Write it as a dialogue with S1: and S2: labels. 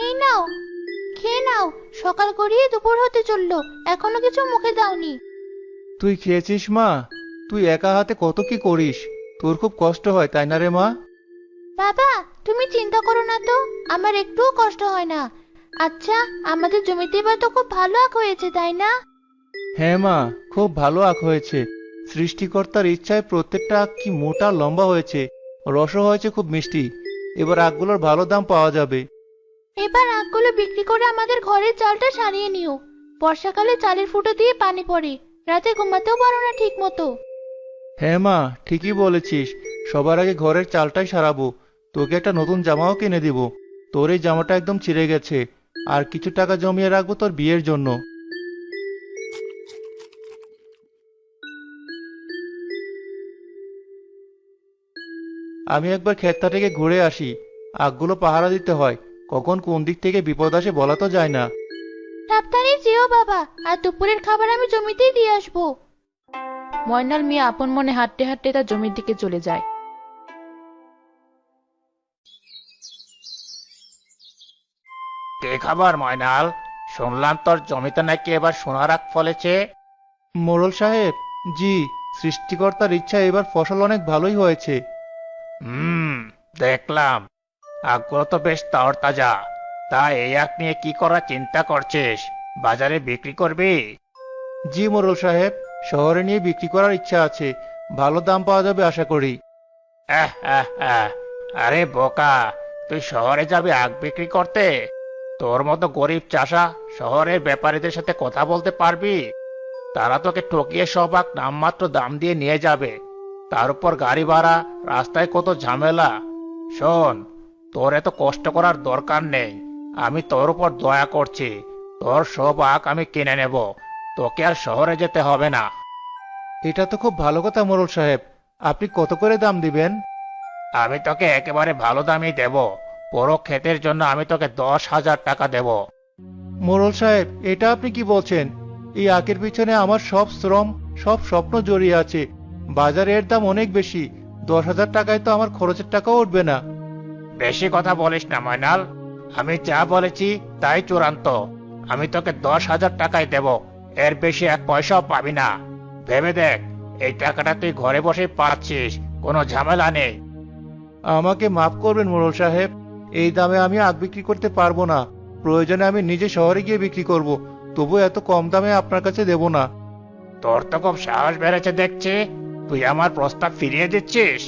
S1: এই নাও, খেয়ে নাও। সকাল গড়িয়ে দুপুর হতে চললো, এখনো কিছু মুখে দাওনি।
S2: তুই খেয়েছিস মা? তুই একা হাতে কত কি করিস, তোর খুব কষ্ট হয় তাই না রে মা?
S1: বাবা, তুমি চিন্তা করো না তো, আমার একটুও কষ্ট হয় না। আচ্ছা, আমাদের জমিতে এবার তো খুব ভালো আখ হয়েছে, তাই না?
S2: হ্যাঁ মা, খুব ভালো আখ হয়েছে। সৃষ্টিকর্তার ইচ্ছায় প্রত্যেকটা আখ কি মোটা লম্বা হয়েছে, রসও হয়েছে খুব মিষ্টি। এবার আখগুলোর ভালো দাম পাওয়া যাবে।
S1: এবার আখগুলো বিক্রি করে আমাদের ঘরের চালটা সারিয়ে নিও। বর্ষাকালে চালের ফুটো দিয়ে পানি পড়ে, রাতে ঘুমাতেও পারো না ঠিক মতো।
S2: হ্যাঁ মা, ঠিকই বলেছিস। সবার আগে ঘরের চালটাই সারাবো। তোকে একটা নতুন জামাও কিনে দিব। তোর এই জামাটা একদম ছিঁড়ে গেছে। আর কিছু টাকা জমিয়ে রাখবো তোর বিয়ের জন্য। আমি একবার ক্ষেতটা থেকে ঘুরে আসি। আখগুলো পাহারা দিতে হয়, কখন কোন দিক থেকে বিপদ আসে বলা তো যায় না।
S1: সাবধানে যেও বাবা, আর দুপুরের খাবার আমি জমিতেই দিয়ে আসবো। ময়নাল মিয়া আপন মনে হাঁটতে হাঁটতে তার জমির দিকে চলে যায়।
S3: কে খাবার ময়নাল? শুনলাম তোর জমিতে নাকি এবার সোনার আখ ফলেছে।
S2: মোড়ল সাহেব, জি, সৃষ্টিকর্তার ইচ্ছা এবার ফসল অনেক ভালোই হয়েছে।
S3: হুম, দেখলাম। আখগুলো তো বেশ তরতাজা। তা এই আখ নিয়ে কি করার চিন্তা করছিস? বাজারে বিক্রি করবি?
S2: জি মোড়ল সাহেব, শহরে নিয়ে বিক্রি করার ইচ্ছা আছে। ভালো দাম পাওয়া যাবে আশা করি।
S3: আহ আহ আহ আরে বোকা, তুই শহরে যাবি আখ বিক্রি করতে? তোর মতো গরিব চাষা শহরের ব্যাপারীদের সাথে কথা বলতে পারবি? তারা তোকে ঠকিয়ে সব আখ নামমাত্র দাম দিয়ে নিয়ে যাবে। তার উপর গাড়ি ভাড়া, রাস্তায় কত ঝামেলা। শোন, তোর এত কষ্ট করার দরকার নেই। আমি তোর উপর দয়া করছি। তোর সব আখ আমি কিনে নেব। তোকে আর শহরে যেতে হবে না।
S2: এটা তো খুব ভালো কথা মোড়ল সাহেব। আপনি কত করে দাম দিবেন?
S3: আমি তোকে একেবারে ভালো দামই দেব। পুরো ক্ষেতের জন্য আমি তোকে 10,000 টাকা দেব।
S2: মোড়ল সাহেব, এটা আপনি কি বলছেন? এই আখের পিছনে আমার সব শ্রম, সব স্বপ্ন জড়িয়ে আছে। বাজারে এর দাম অনেক বেশি। 10,000 টাকায় তো আমার খরচের টাকাও উঠবে না।
S3: বেশি কথা বলিস না ময়নাল। আমি যা বলেছি তাই চূড়ান্ত। আমি তোকে 10,000 টাকাই দেব। এর বেশি এক পয়সাও পাবি না। ভেবে দেখ, এই টাকাটা তুই ঘরে বসে পাচ্ছিস, কোনো ঝামেলা নেই।
S2: আমাকে মাফ করবেন মোড়ল সাহেব, এই দামে আমি আখ বিক্রি করতে পারবো না। প্রয়োজনে আমি নিজে শহরে গিয়ে বিক্রি করব। তবু এত কম দামে আপনার কাছে দেব না।
S3: তোর তো খুব সাহস বেড়েছে দেখছি। তুই আমার প্রস্তাব ফিরিয়ে দিচ্ছিস।